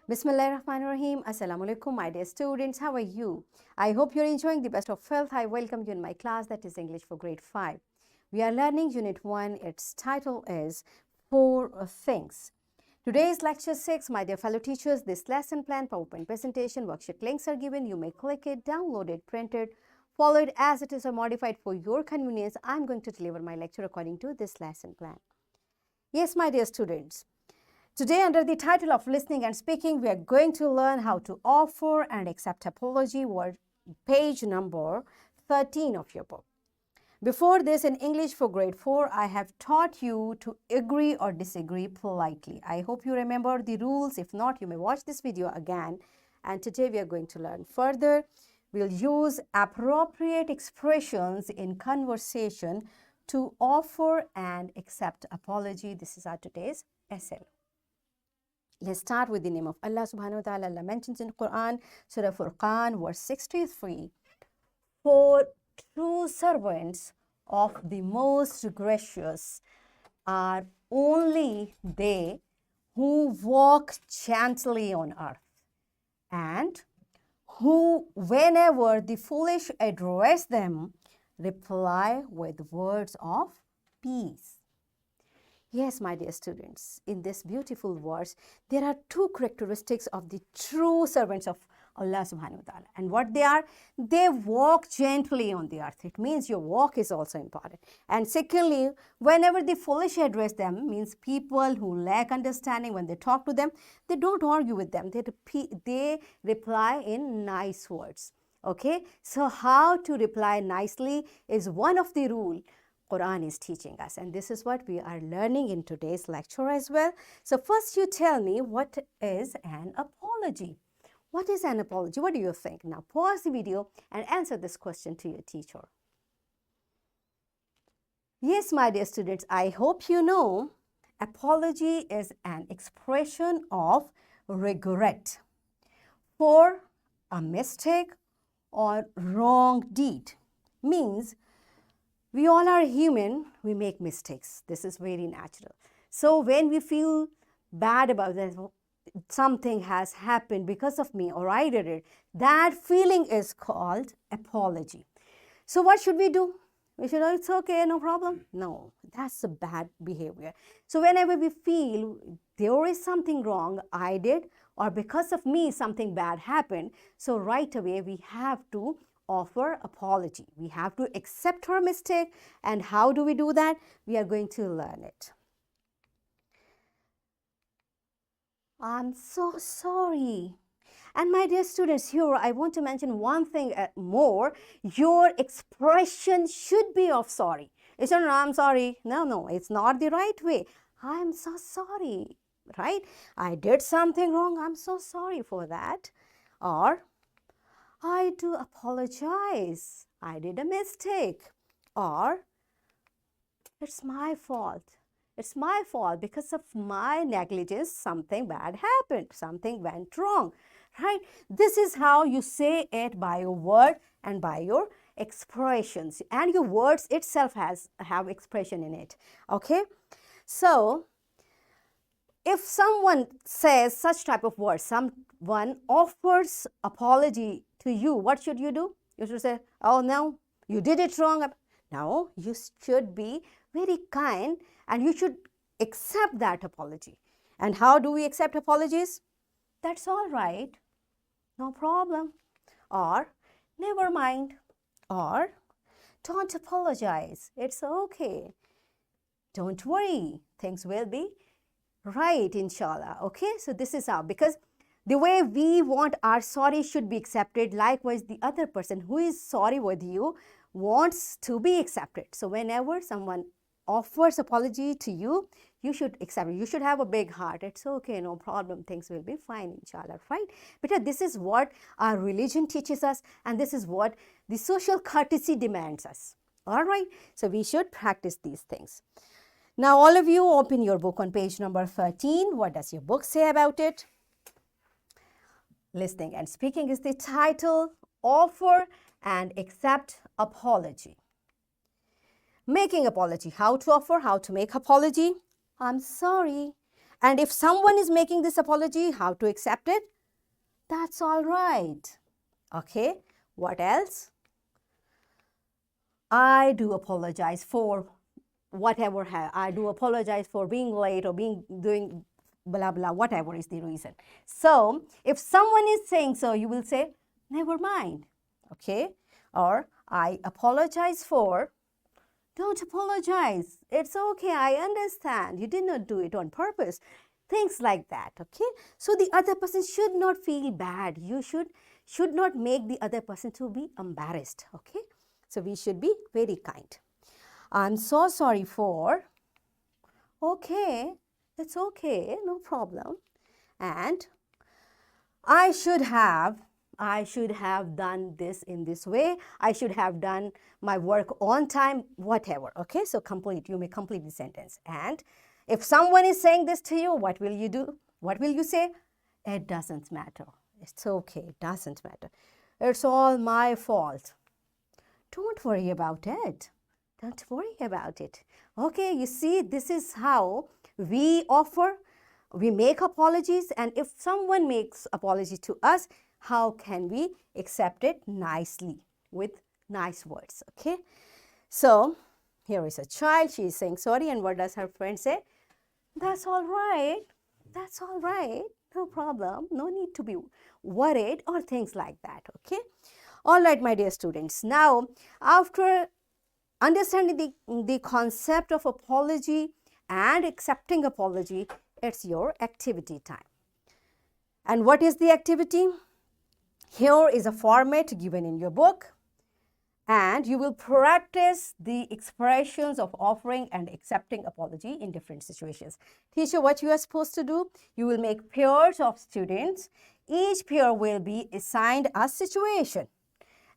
Bismillahirrahmanirrahim. Assalamu alaikum, my dear students. How are you? I hope you're enjoying the best of health. I welcome you in my class that is English for grade 5. We are learning Unit 1. Its title is Four Things. Today is lecture 6. My dear fellow teachers, this lesson plan, PowerPoint presentation, worksheet links are given. You may click it, download it, print it, follow it as it is or modified for your convenience. I'm going to deliver my lecture according to this lesson plan. Yes, my dear students. Today, under the title of Listening and Speaking, we are going to learn how to offer and accept apology, page number 13 of your book. Before this, in English for grade 4, I have taught you to agree or disagree politely. I hope you remember the rules. If not, you may watch this video again. And today we are going to learn further. We'll use appropriate expressions in conversation to offer and accept apology. This is our today's essay. Let's start with the name of Allah subhanahu wa ta'ala. Allah mentions in Quran, Surah Furqan, verse 63, "For true servants of the most gracious are only they who walk gently on earth, and who, whenever the foolish address them, reply with words of peace." Yes, my dear students, in this beautiful verse, there are two characteristics of the true servants of Allah subhanahu wa ta'ala. And what they are? They walk gently on the earth. It means your walk is also important. And secondly, whenever the foolish address them, means people who lack understanding, when they talk to them, they don't argue with them. They reply in nice words. Okay? So how to reply nicely is one of the rules Quran is teaching us, and this is what we are learning in today's lecture as well. So first you tell me, what is an apology? What is an apology? What do you think? Now pause the video and answer this question to your teacher. Yes, my dear students, I hope you know apology is an expression of regret for a mistake or wrong deed. Means we all are human, we make mistakes. This is very natural. So when we feel bad about that, something has happened because of me or I did it, that feeling is called apology. So what should we do? We should, it's okay, no problem. No, that's a bad behavior. So whenever we feel there is something wrong I did, or because of me something bad happened, so right away we have to offer apology. We have to accept our mistake. And how do we do that? We are going to learn it. I'm so sorry. And my dear students, here I want to mention one thing more. Your expression should be of sorry. It's not, I'm sorry. No, it's not the right way. I'm so sorry, right? I did something wrong. I'm so sorry for that. Or, I do apologize. I did a mistake. Or, it's my fault. It's my fault. Because of my negligence, something bad happened. Something went wrong. Right? This is how you say it by your word and by your expressions. And your words itself have expression in it. Okay? So, if someone says such type of words, someone offers apology to you, what should you do? You should say, oh no, you did it wrong. No, you should be very kind and you should accept that apology. And how do we accept apologies? That's all right, no problem. Or, never mind. Or, don't apologize, it's okay. Don't worry, things will be right, inshallah. Okay, so this is how, because the way we want our sorry should be accepted, likewise the other person who is sorry with you wants to be accepted. So whenever someone offers apology to you, you should accept it. You should have a big heart. It's okay, no problem, things will be fine, inshallah, right? Because this is what our religion teaches us, and this is what the social courtesy demands us. All right, so we should practice these things. Now all of you open your book on page number 13. What does your book say about it? Listening and Speaking is the title. Offer and accept apology. Making apology. How to offer, how to make apology. I'm sorry. And if someone is making this apology, how to accept it? That's all right. Okay, what else? I do apologize for whatever I do apologize for being late or doing blah blah, whatever is the reason. So if someone is saying so, you will say never mind. Okay, or I apologize for. Don't apologize. It's okay. I understand. You did not do it on purpose. Things like that. Okay. So the other person should not feel bad. You should not make the other person to be embarrassed. Okay. So we should be very kind. I'm so sorry for. Okay. It's okay. No problem. And I should have done this in this way. I should have done my work on time, whatever. Okay, so you may complete the sentence. And if someone is saying this to you, what will you do? What will you say? It doesn't matter. It's okay. It doesn't matter. It's all my fault. Don't worry about it. Don't worry about it. Okay, you see, this is how we make apologies, and if someone makes apology to us, how can we accept it nicely with nice words? Okay, so here is a child. She is saying sorry, and what does her friend say? That's all right. That's all right. No problem. No need to be worried or things like that. Okay. All right, my dear students. Now, after understanding the concept of apology and accepting apology, it's your activity time. And what is the activity? Here is a format given in your book, and you will practice the expressions of offering and accepting apology in different situations. Teacher, what you are supposed to do? You will make pairs of students. Each pair will be assigned a situation,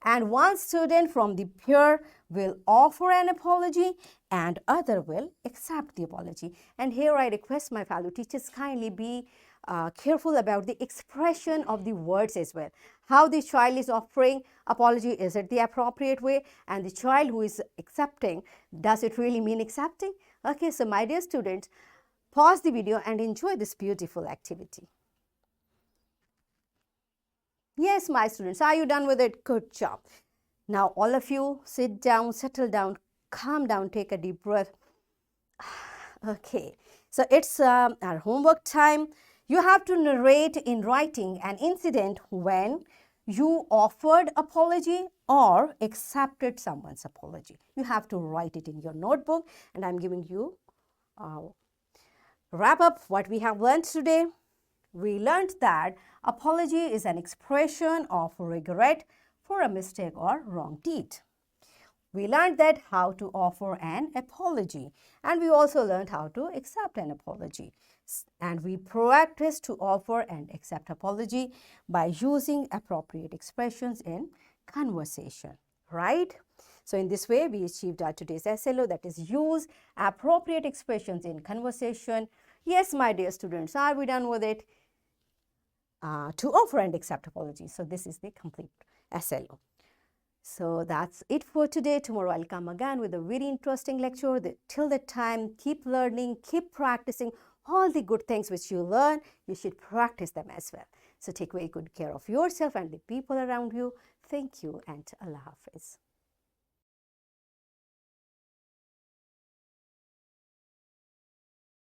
and one student from the pair will offer an apology and other will accept the apology. And here I request my fellow teachers, kindly be careful about the expression of the words as well. How the child is offering apology, is it the appropriate way? And the child who is accepting, does it really mean accepting? Okay, so my dear students, pause the video and enjoy this beautiful activity. Yes, my students, are you done with it? Good job. Now, all of you sit down, settle down, calm down, take a deep breath. Okay, so it's our homework time. You have to narrate in writing an incident when you offered apology or accepted someone's apology. You have to write it in your notebook, and I'm giving you wrap up what we have learned today. We learned that apology is an expression of regret for a mistake or wrong deed. We learned that how to offer an apology, and we also learned how to accept an apology. And we practiced to offer and accept apology by using appropriate expressions in conversation, right? So in this way, we achieved our today's SLO, that is use appropriate expressions in conversation. Yes, my dear students, are we done with it? To offer and accept apology. So this is the complete SLO. So that's it for today. Tomorrow I'll come again with a very interesting lecture. Till that time, keep learning, keep practicing all the good things which you learn. You should practice them as well. So take very good care of yourself and the people around you. Thank you and Allah Hafiz.